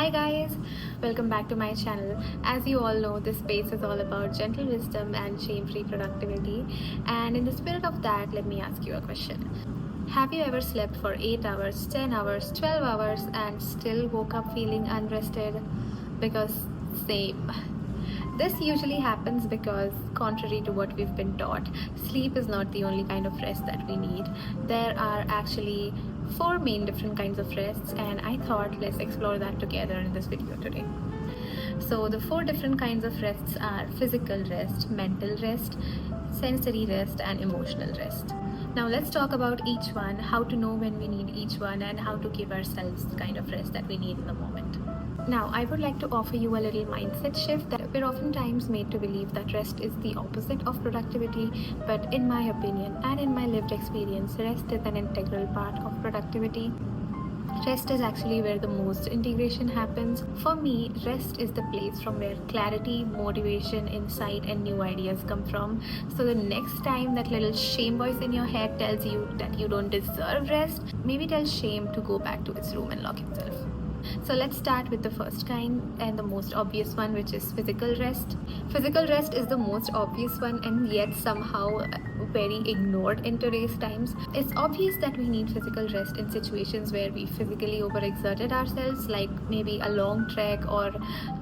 Hi guys, welcome back to my channel. As you all know, this space is all about gentle wisdom and shame-free productivity. And in the spirit of that, let me ask you a question. Have you ever slept for 8 hours, 10 hours, 12 hours and still woke up feeling unrested? Because same. This usually happens because, contrary to what we've been taught, sleep is not the only kind of rest that we need. There are actually four main different kinds of rests, and I thought let's explore that together in this video today. So the four different kinds of rests are physical rest, mental rest, sensory rest, and emotional rest. Now let's talk about each one, how to know when we need each one, and how to give ourselves the kind of rest that we need in the moment. Now, I would like to offer you a little mindset shift that we're oftentimes made to believe that rest is the opposite of productivity, but in my opinion and in my lived experience, rest is an integral part of productivity. Rest is actually where the most integration happens. For me, rest is the place from where clarity, motivation, insight, and new ideas come from. So the next time that little shame voice in your head tells you that you don't deserve rest, maybe tell shame to go back to its room and lock itself. So let's start with the first kind and the most obvious one, which is physical rest. Physical rest is the most obvious one and yet somehow very ignored in today's times. It's obvious that we need physical rest in situations where we physically overexerted ourselves, like maybe a long trek or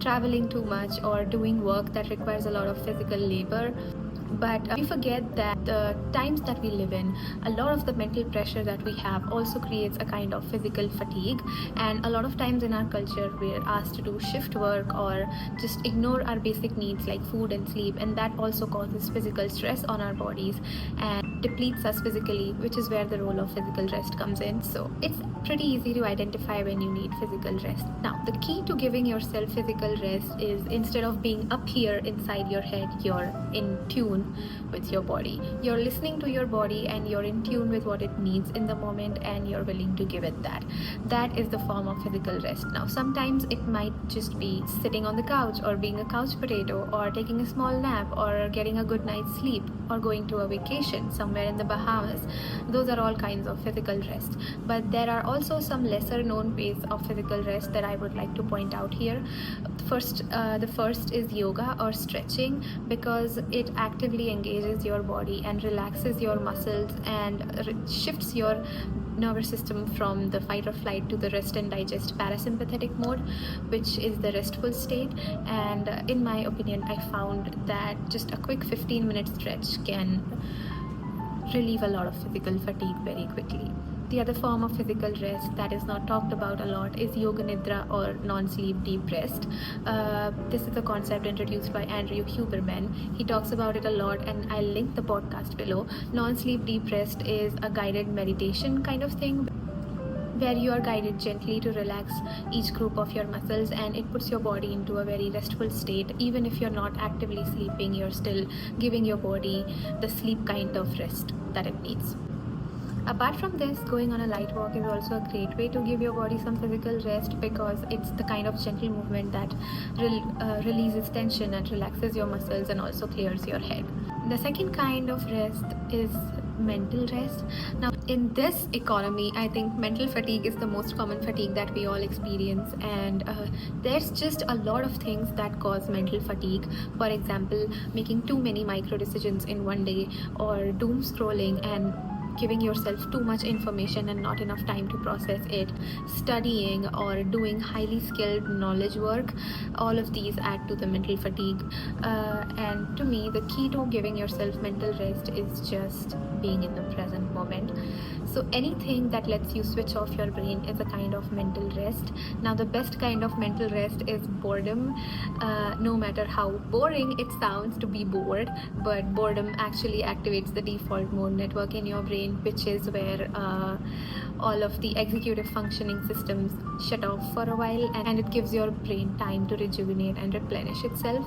traveling too much or doing work that requires a lot of physical labor. But we forget that the times that we live in, a lot of the mental pressure that we have also creates a kind of physical fatigue. And a lot of times in our culture, we're asked to do shift work or just ignore our basic needs like food and sleep. And that also causes physical stress on our bodies and depletes us physically, which is where the role of physical rest comes in. So it's pretty easy to identify when you need physical rest. Now, the key to giving yourself physical rest is, instead of being up here inside your head, you're in tune with your body. You're listening to your body and you're in tune with what it needs in the moment, and you're willing to give it that. That is the form of physical rest. Now, sometimes it might just be sitting on the couch or being a couch potato or taking a small nap or getting a good night's sleep or going to a vacation somewhere in the Bahamas. Those are all kinds of physical rest. But there are also some lesser known ways of physical rest that I would like to point out here. The first is yoga or stretching, because it actively engages your body and relaxes your muscles and shifts your nervous system from the fight or flight to the rest and digest parasympathetic mode, which is the restful state. And in my opinion, I found that just a quick 15-minute stretch can relieve a lot of physical fatigue very quickly. The other form of physical rest that is not talked about a lot is yoga nidra or non-sleep deep rest. This is a concept introduced by Andrew Huberman. He talks about it a lot, and I'll link the podcast below. Non-sleep deep rest is a guided meditation kind of thing, where you are guided gently to relax each group of your muscles, and it puts your body into a very restful state. Even if you're not actively sleeping, you're still giving your body the sleep kind of rest that it needs. Apart from this, going on a light walk is also a great way to give your body some physical rest, because it's the kind of gentle movement that releases tension and relaxes your muscles and also clears your head. The second kind of rest is mental rest. Now, in this economy, I think mental fatigue is the most common fatigue that we all experience, and there's just a lot of things that cause mental fatigue. For example, making too many micro decisions in one day, or doom scrolling and giving yourself too much information and not enough time to process it, studying or doing highly skilled knowledge work. All of these add to the mental fatigue. And to me, the key to giving yourself mental rest is just being in the present moment. So anything that lets you switch off your brain is a kind of mental rest. Now, the best kind of mental rest is boredom. No matter how boring it sounds to be bored, but boredom actually activates the default mode network in your brain, which is where all of the executive functioning systems shut off for a while, and it gives your brain time to rejuvenate and replenish itself.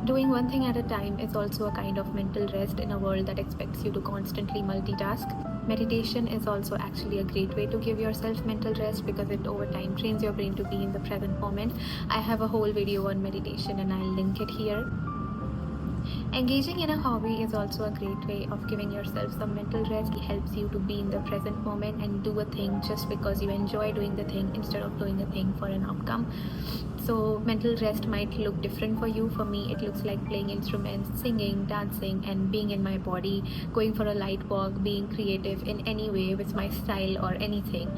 Doing one thing at a time is also a kind of mental rest in a world that expects you to constantly multitask. Meditation is also actually a great way to give yourself mental rest, because it over time trains your brain to be in the present moment. I have a whole video on meditation and I'll link it here. Engaging in a hobby is also a great way of giving yourself some mental rest. It helps you to be in the present moment and do a thing just because you enjoy doing the thing instead of doing a thing for an outcome. So mental rest might look different for you. For me, it looks like playing instruments, singing, dancing, and being in my body, going for a light walk, being creative in any way with my style or anything.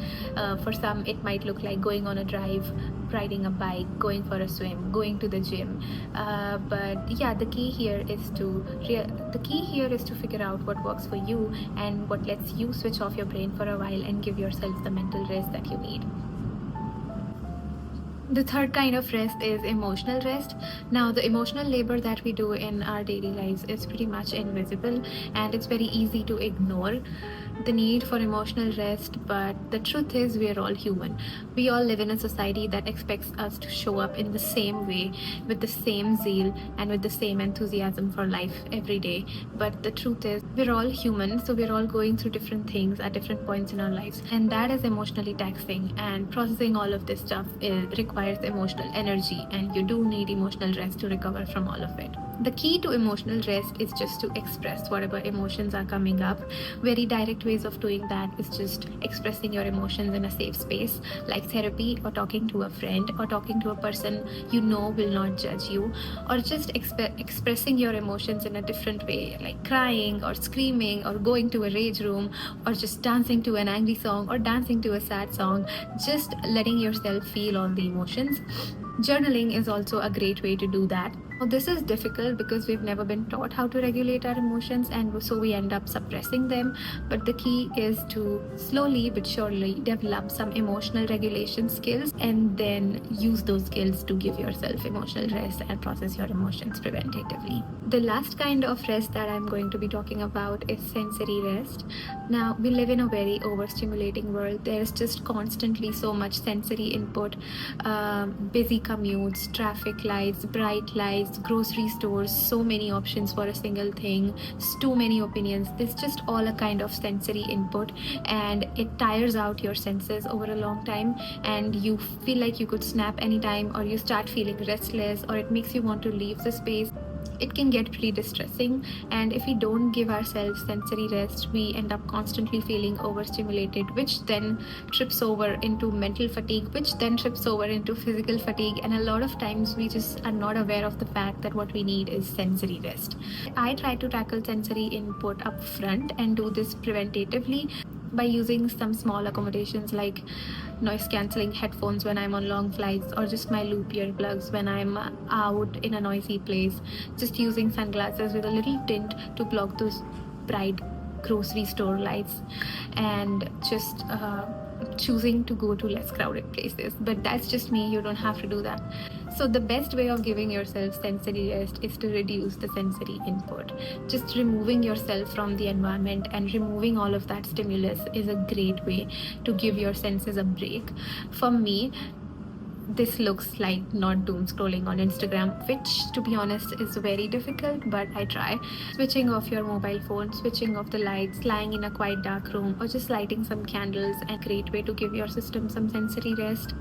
For some, it might look like going on a drive, riding a bike, going for a swim, going to the gym. But yeah, the key here is to figure out what works for you and what lets you switch off your brain for a while and give yourself the mental rest that you need. The third kind of rest is emotional rest. Now, the emotional labor that we do in our daily lives is pretty much invisible and it's very easy to ignore the need for emotional rest. But the truth is, we are all human. We all live in a society that expects us to show up in the same way, with the same zeal, and with the same enthusiasm for life every day. But the truth is, we're all human, so we're all going through different things at different points in our lives, and that is emotionally taxing. And processing all of this stuff requires emotional energy, and you do need emotional rest to recover from all of it. The key to emotional rest is just to express whatever emotions are coming up. Very direct ways of doing that is just expressing your emotions in a safe space, like therapy, or talking to a friend, or talking to a person you know will not judge you, or just expressing your emotions in a different way, like crying or screaming or going to a rage room, or just dancing to an angry song or dancing to a sad song, just letting yourself feel all the emotions. Journaling is also a great way to do that. Now, this is difficult because we've never been taught how to regulate our emotions, and so we end up suppressing them. But the key is to slowly but surely develop some emotional regulation skills and then use those skills to give yourself emotional rest and process your emotions preventatively. The last kind of rest that I'm going to be talking about is sensory rest. Now, we live in a very overstimulating world. There's just constantly so much sensory input, busy commutes, traffic lights, bright lights, grocery stores, so many options for a single thing, too many opinions. There's just all a kind of sensory input, and it tires out your senses over a long time, and you feel like you could snap anytime, or you start feeling restless, or it makes you want to leave the space. It can get pretty distressing, and if we don't give ourselves sensory rest, we end up constantly feeling overstimulated, which then trips over into mental fatigue, which then trips over into physical fatigue, and a lot of times we just are not aware of the fact that what we need is sensory rest. I try to tackle sensory input up front and do this preventatively by using some small accommodations like noise cancelling headphones when I'm on long flights, or just my loop earplugs when I'm out in a noisy place, just using sunglasses with a little tint to block those bright grocery store lights, and just choosing to go to less crowded places. But that's just me, you don't have to do that. So the best way of giving yourself sensory rest is to reduce the sensory input. Just removing yourself from the environment and removing all of that stimulus is a great way to give your senses a break. For me, this looks like not doom scrolling on Instagram, which to be honest is very difficult, but I try. Switching off your mobile phone, switching off the lights, lying in a quiet dark room, or just lighting some candles, a great way to give your system some sensory rest.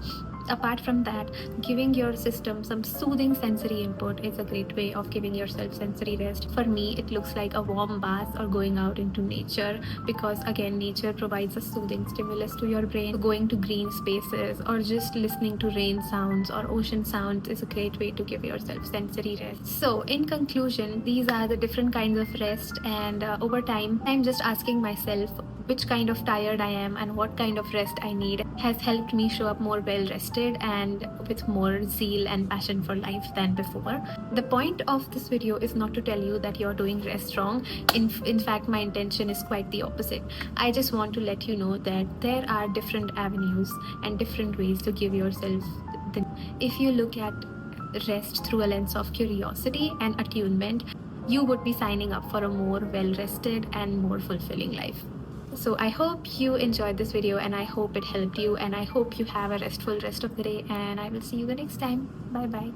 Apart from that, giving your system some soothing sensory input is a great way of giving yourself sensory rest. For me, it looks like a warm bath or going out into nature, because again, nature provides a soothing stimulus to your brain. Going to green spaces or just listening to rain sounds or ocean sounds is a great way to give yourself sensory rest. So in conclusion, these are the different kinds of rest, and over time, I'm just asking myself which kind of tired I am and what kind of rest I need has helped me show up more well rested and with more zeal and passion for life than before. The point of this video is not to tell you that you're doing rest wrong. In fact, my intention is quite the opposite. I just want to let you know that there are different avenues and different ways to give yourself the. If you look at rest through a lens of curiosity and attunement, you would be signing up for a more well rested and more fulfilling life. So I hope you enjoyed this video, and I hope it helped you, and I hope you have a restful rest of the day, and I will see you the next time. Bye bye.